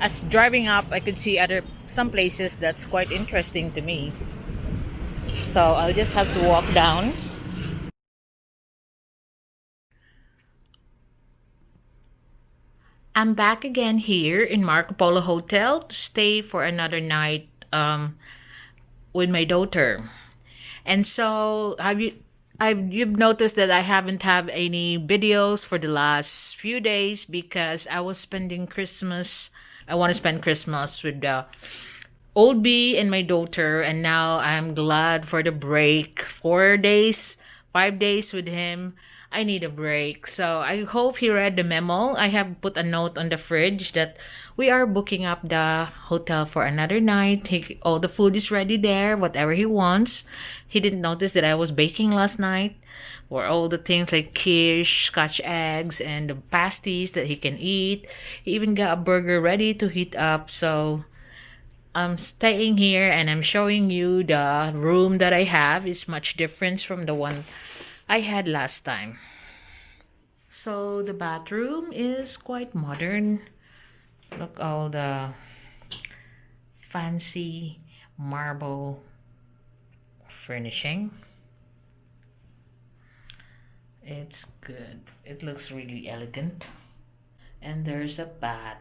as driving up, I could see some places that's quite interesting to me. So I'll just have to walk down. I'm back again here in Marco Polo Hotel to stay for another night with my daughter. And so you've noticed that I haven't had any videos for the last few days because I was spending Christmas. I want to spend Christmas with the old B and my daughter, and now I'm glad for the break. 4 days, 5 days with him. I need a break. So I hope he read the memo. I have put a note on the fridge that we are booking up the hotel for another night. All the food is ready there, whatever he wants. He didn't notice that I was baking last night, or all the things like quiche, scotch eggs, and the pasties that he can eat. He even got a burger ready to heat up. So I'm staying here and I'm showing you the room that I have. It's much different from the one I had last time. So the bathroom is quite modern. Look, all the fancy marble furnishing. It's good. It looks really elegant. And there's a bath.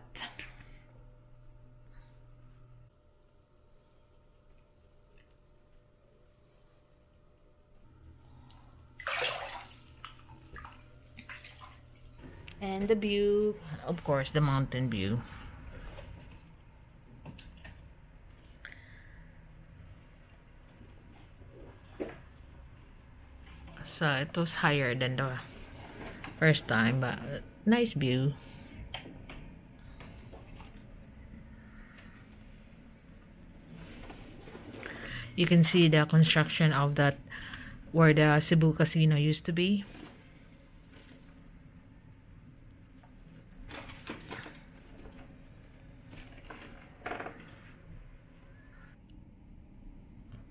And the view, of course, the mountain view. So it was higher than the first time, but nice view. You can see the construction of that where the Cebu casino used to be.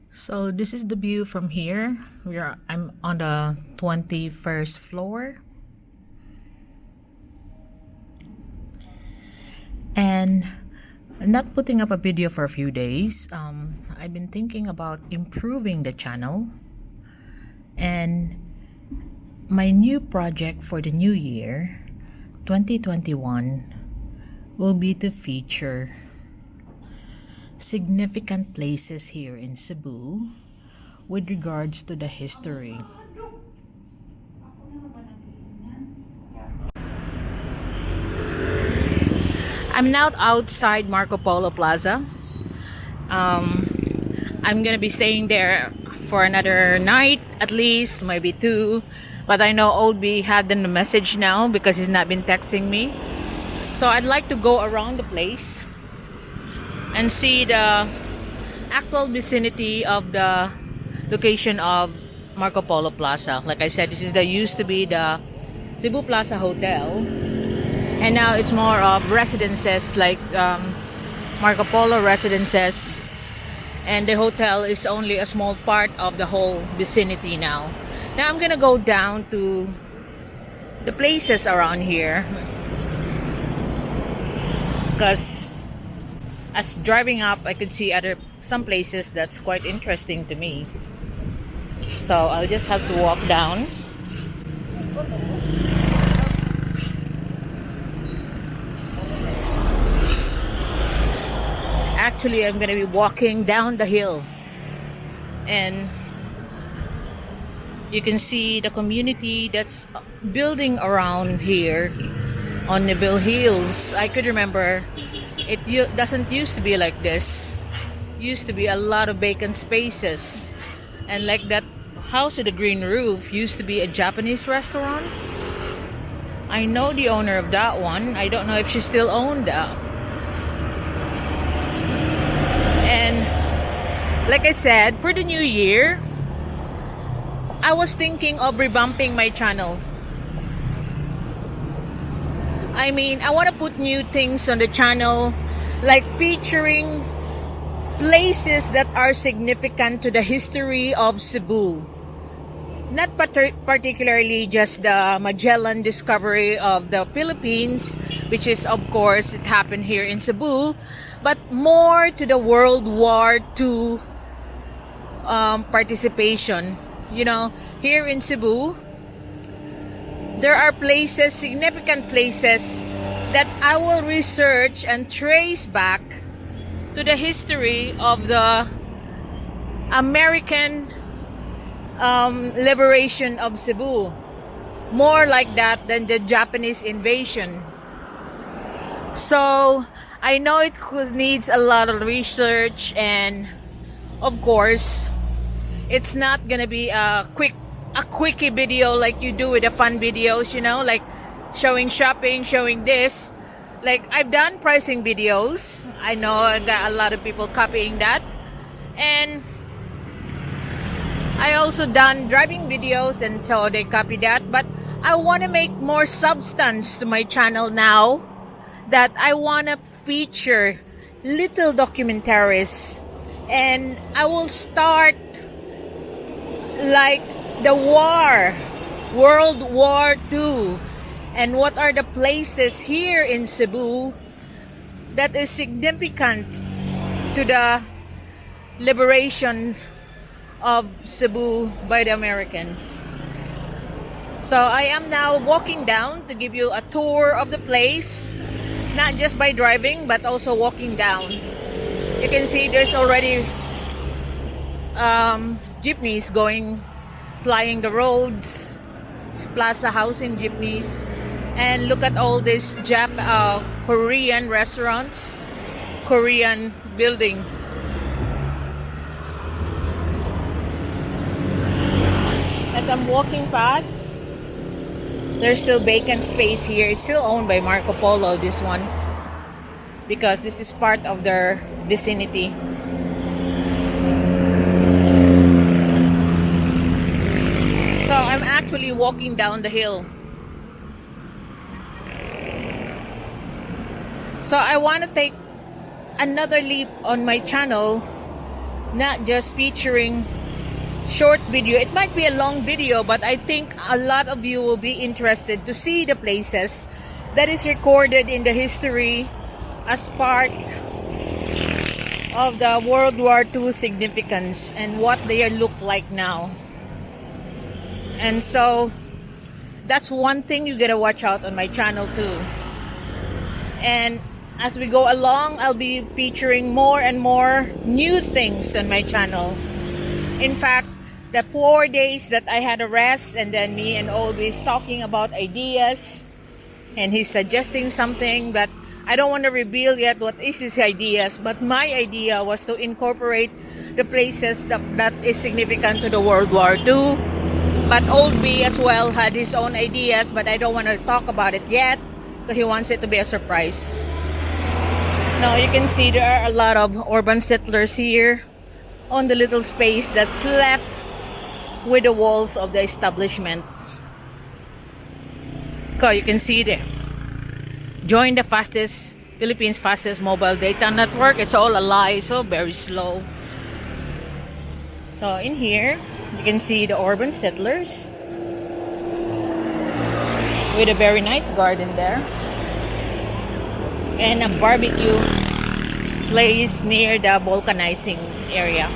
So this is the view from here. I'm on the 21st floor. And I'm not putting up a video for a few days. I've been thinking about improving the channel. And my new project for the new year, 2021, will be to feature significant places here in Cebu with regards to the history. I'm now outside Marco Polo Plaza. I'm gonna be staying there for another night, at least, maybe 2. But I know Old B had the message now because he's not been texting me. So I'd like to go around the place and see the actual vicinity of the location of Marco Polo Plaza. Like I said, this used to be the Cebu Plaza Hotel, and now it's more of residences, like Marco Polo residences, and the hotel is only a small part of the whole vicinity now. Now I'm gonna go down to the places around here, because as driving up, I could see some places that's quite interesting to me. So I'll just have to walk down. Actually, I'm going to be walking down the hill. And you can see the community that's building around here on Nivel Hills. I could remember it doesn't used to be like this. Used to be a lot of vacant spaces, and like that house with a green roof used to be a Japanese restaurant. I know the owner of that one. I don't know if she still owned that. And like I said, for the new year, I was thinking of revamping my channel. I mean, I want to put new things on the channel, like featuring places that are significant to the history of Cebu. not particularly just the Magellan discovery of the Philippines, which is, of course, it happened here in Cebu, but more to the World War II participation. You know, here in Cebu, there are places, significant places, that I will research and trace back to the history of the American liberation of Cebu. More like that than the Japanese invasion. So I know it needs a lot of research, and of course it's not gonna be a quickie video like you do with the fun videos, you know, like showing shopping, showing this. Like, I've done pricing videos. I know I got a lot of people copying that, and I also done driving videos, and so they copy that. But I want to make more substance to my channel now, that I want to feature little documentaries, and I will start like the World War II, and what are the places here in Cebu that is significant to the liberation of Cebu by the Americans. So I am now walking down to give you a tour of the place, not just by driving but also walking down. You can see there's already jeepneys plying the roads. It's Plaza Housing jeepneys. And look at all these Korean restaurants, Korean building. As I'm walking past, there's still vacant space here. It's still owned by Marco Polo, this one, because this is part of their vicinity. So I'm actually walking down the hill. So I want to take another leap on my channel, not just featuring short video. It might be a long video, but I think a lot of you will be interested to see the places that is recorded in the history as part of the World War II significance and what they look like now. And so that's one thing you gotta watch out on my channel too. And as we go along, I'll be featuring more and more new things on my channel. In fact, the 4 days that I had a rest, and then me and Olvis talking about ideas, and he's suggesting something, but I don't want to reveal yet what is his ideas. But my idea was to incorporate the places that is significant to the World War II. But Old B as well had his own ideas, but I don't want to talk about it yet because he wants it to be a surprise. Now you can see there are a lot of urban settlers here on the little space that's left with the walls of the establishment. So you can see there. Join the Philippines fastest mobile data network. It's all a lie, so very slow. So in here, you can see the urban settlers with a very nice garden there. And a barbecue place near the vulcanizing area.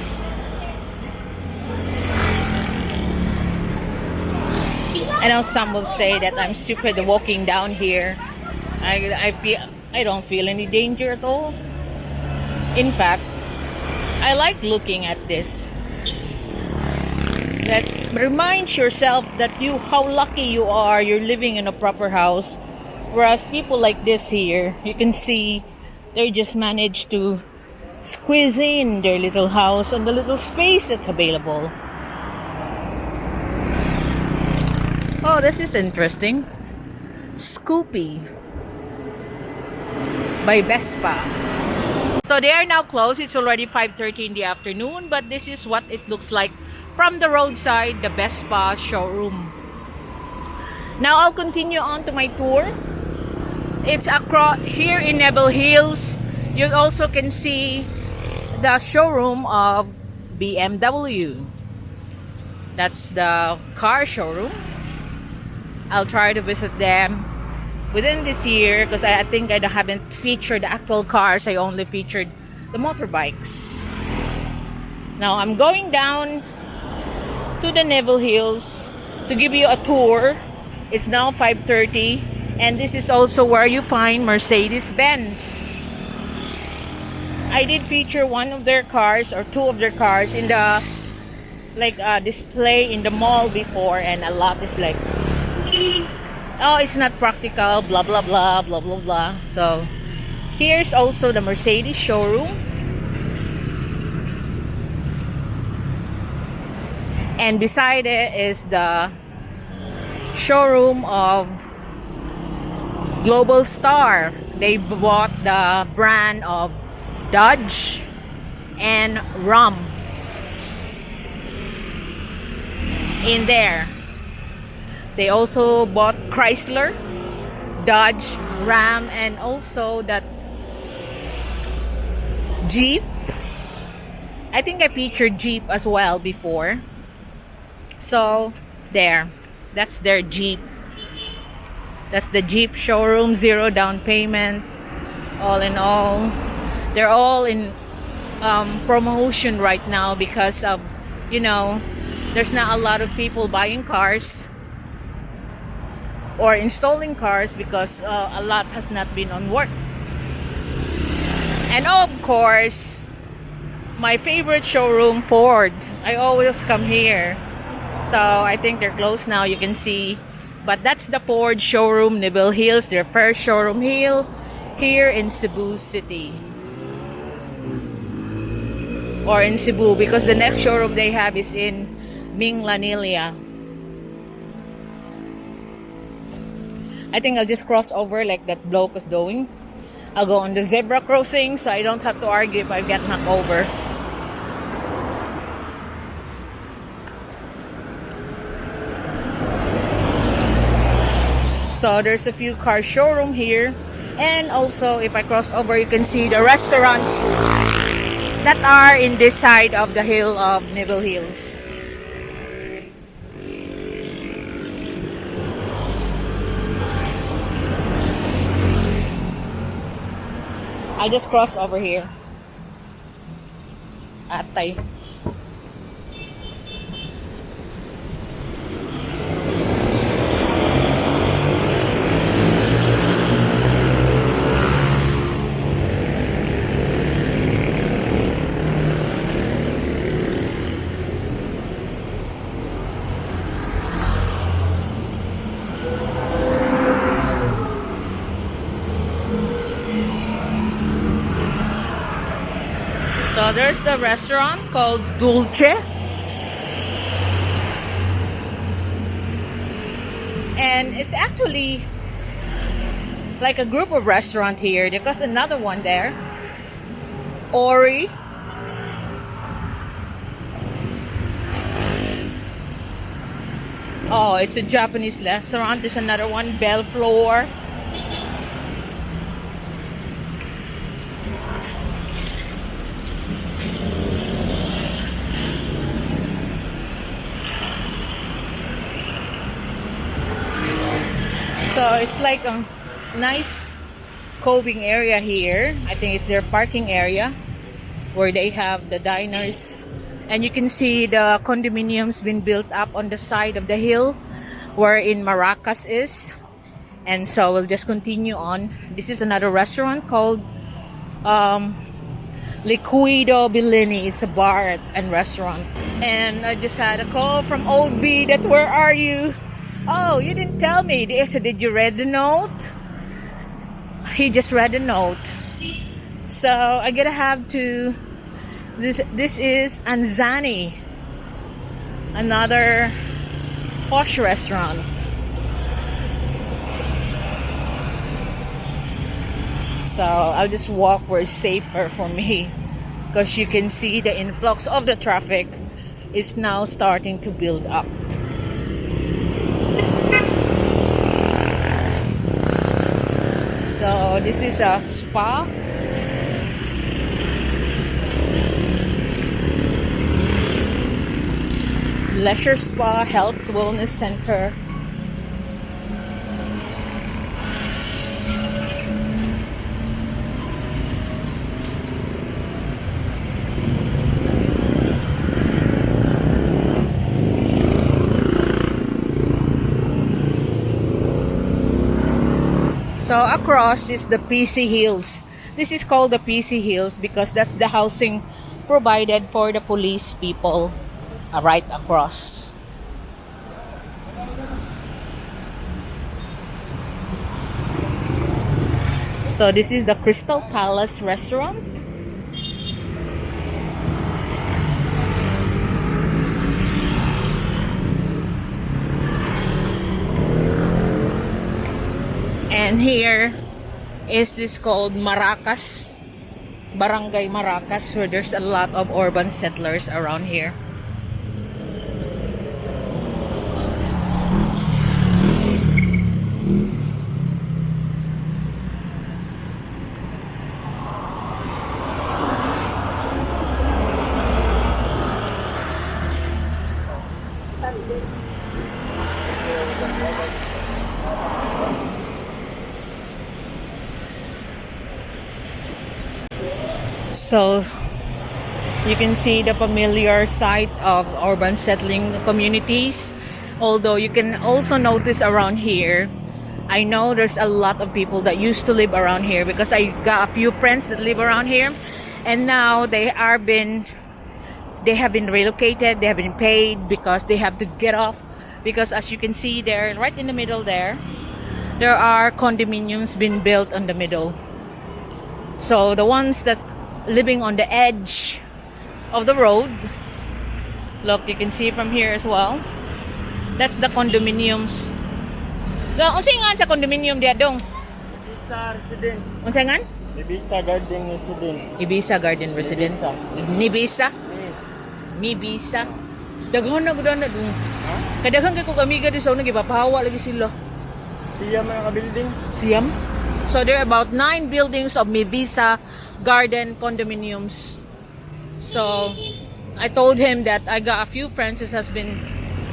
I know some will say that I'm stupid walking down here. I don't feel any danger at all. In fact, I like looking at this. That reminds yourself that how lucky you are, you're living in a proper house. Whereas people like this here, you can see they just managed to squeeze in their little house on the little space that's available. Oh, this is interesting. Scoopy by Vespa. So they are now closed. It's already 5:30 in the afternoon, but this is what it looks like from the roadside, the Vespa showroom. Now I'll continue on to my tour. It's across here in Nivel Hills. You also can see the showroom of BMW. That's the car showroom. I'll try to visit them within this year because I think I haven't featured the actual cars. I only featured the motorbikes. Now I'm going down to the Nivel Hills to give you a tour. It's now 5:30, and this is also where you find Mercedes-Benz. I did feature one of their cars or two of their cars in the display in the mall before, and a lot is like, oh, it's not practical, blah blah blah blah blah blah. So here's also the Mercedes showroom, and beside it is the showroom of Global Star. They bought the brand of Dodge and Ram in there. They also bought Chrysler, Dodge, Ram, and also that Jeep. I think I featured Jeep as well before. So there, that's their Jeep. That's the Jeep showroom, 0 down payment. All in all, they're all in promotion right now because of, there's not a lot of people buying cars or installing cars because a lot has not been on work. And of course, my favorite showroom, Ford. I always come here. So I think they're closed now, you can see. But that's the Ford showroom, Nivel Hills, their first showroom here in Cebu City. Or in Cebu, because the next showroom they have is in Minglanilia. I think I'll just cross over like that bloke was doing. I'll go on the zebra crossing so I don't have to argue if I get knocked over. So there's a few car showroom here, and also if I cross over you can see the restaurants that are in this side of the hill of Nivel Hills. I'll just cross over here. Atay. So there's the restaurant called Dulce. And it's actually like a group of restaurants here. There's another one there. Ori. Oh, it's a Japanese restaurant. There's another one, Bellflower. So it's like a nice coving area here. I think it's their parking area where they have the diners. And you can see the condominiums been built up on the side of the hill wherein Maracas is. And so we'll just continue on. This is another restaurant called Liquido Bellini. It's a bar and restaurant. And I just had a call from Old B that where are you? Oh, you didn't tell me. They said, did you read the note? He just read the note. So I gotta have to. This is Anzani, another posh restaurant. So I'll just walk where it's safer for me, because you can see the influx of the traffic is now starting to build up. So this is a spa. leisure spa, health wellness center. So across is the PC Hills. This is called the PC Hills because that's the housing provided for the police people right across. So this is the Crystal Palace restaurant. And here is this called Maracas, Barangay Maracas, where there's a lot of urban settlers around here. So you can see the familiar sight of urban settling communities. Although you can also notice around here, I know there's a lot of people that used to live around here because I got a few friends that live around here, and now they have been relocated, they have been paid because they have to get off, because as you can see there, right in the middle there are condominiums being built on the middle. So the ones that's living on the edge of the road, look, you can see from here as well, that's the condominiums. Unsay nga sa condominium diya dong? Ibiza Residence. Unsay nga? Ibiza Garden Residence. Ibiza Garden Residence. Nibisa? Nibisa. Daghan na gud na dong. Kadaghan kay ko amiga di sa una gipapahawa lagi sila. Siyam ang building. Siyam? So there are about 9 buildings of Mibisa Garden condominiums. So I told him that I got a few friends that has been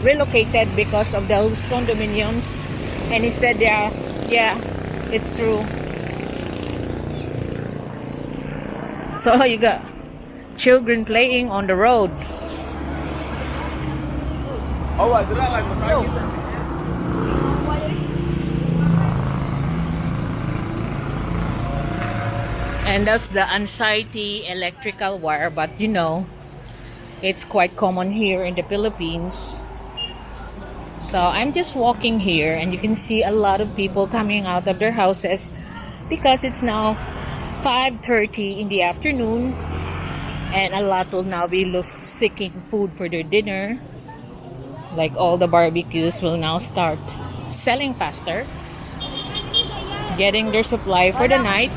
relocated because of those condominiums, and he said yeah, it's true. So you got children playing on the road. Oh, adra kay masakit. And that's the anxiety electrical wire, but you know, it's quite common here in the Philippines. So I'm just walking here, and you can see a lot of people coming out of their houses because it's now 5:30 in the afternoon, and a lot will now be seeking food for their dinner. Like all the barbecues will now start selling faster, getting their supply for the night.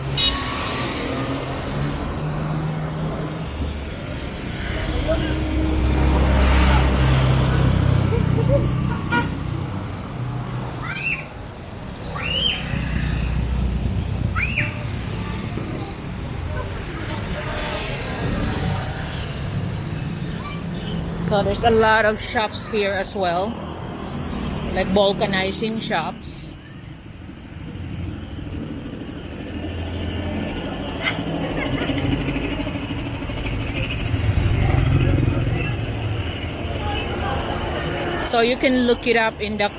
So there's a lot of shops here as well, like vulcanizing shops. So you can look it up in the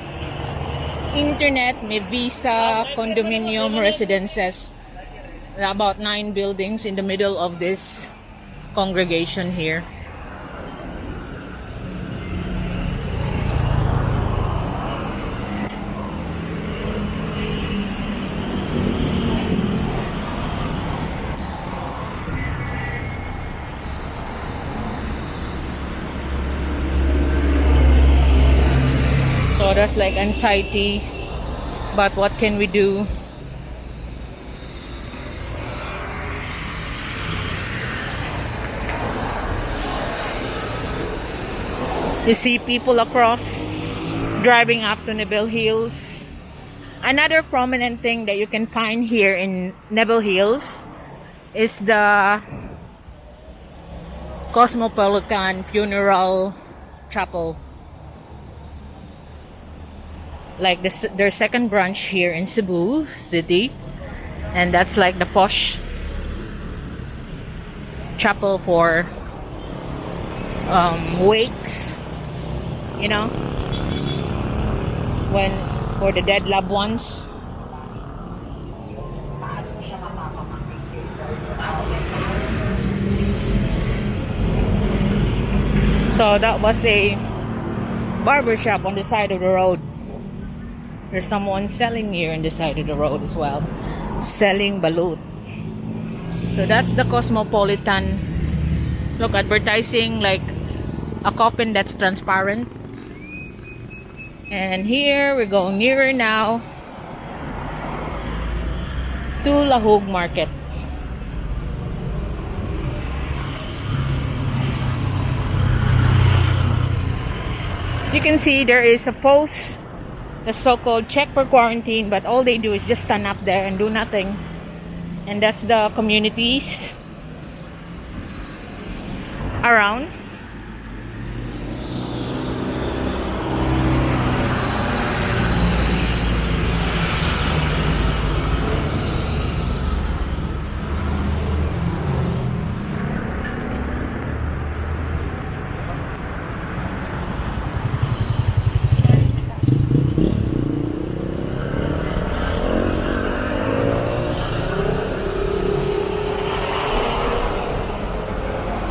internet, Mibisa condominium residences. There are about 9 buildings in the middle of this congregation here. So that's like anxiety, but what can we do? You see people across driving up to Nivel Hills. Another prominent thing that you can find here in Nivel Hills is the Cosmopolitan Funeral Chapel. like this, their second branch here in Cebu City, and that's like the posh chapel for wakes, you know, when for the dead loved ones. So that was a barber shop on the side of the road. There's someone selling here on the side of the road as well, selling balut. So that's the Cosmopolitan. Look, advertising like a coffin that's transparent. And here we're going nearer now to Lahug Market. You can see there is a post, the so-called check for quarantine, but all they do is just stand up there and do nothing. And that's the communities around.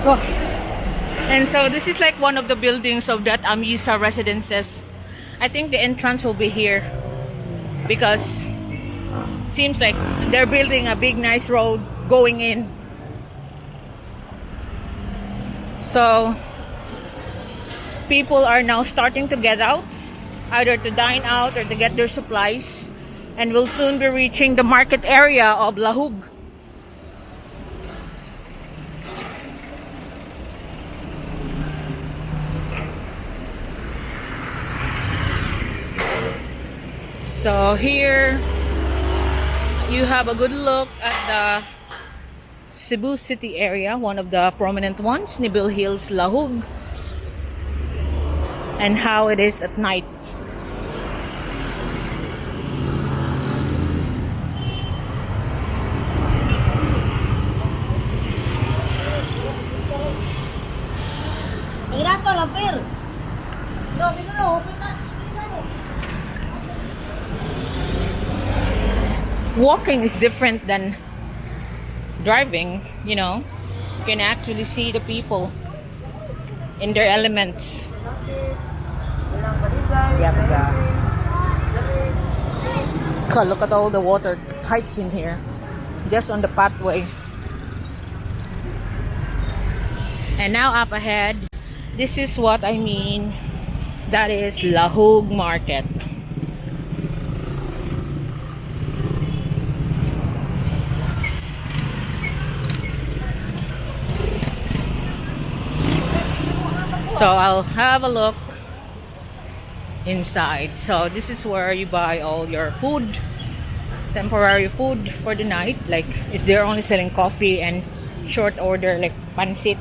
Oh. And so this is like one of the buildings of that Amisa residences. I think the entrance will be here because it seems like they're building a big nice road going in. So people are now starting to get out, either to dine out or to get their supplies, and will soon be reaching the market area of Lahug. So here you have a good look at the Cebu City area, one of the prominent ones, Nivel Hills, Lahug, and how it is at night. Walking is different than driving, you know. You can actually see the people in their elements. God, look at all the water pipes in here, just on the pathway. And now up ahead, this is what I mean. That is Lahug Market. So I'll have a look inside. So this is where you buy all your food, temporary food for the night. Like if they're only selling coffee and short order like pancit.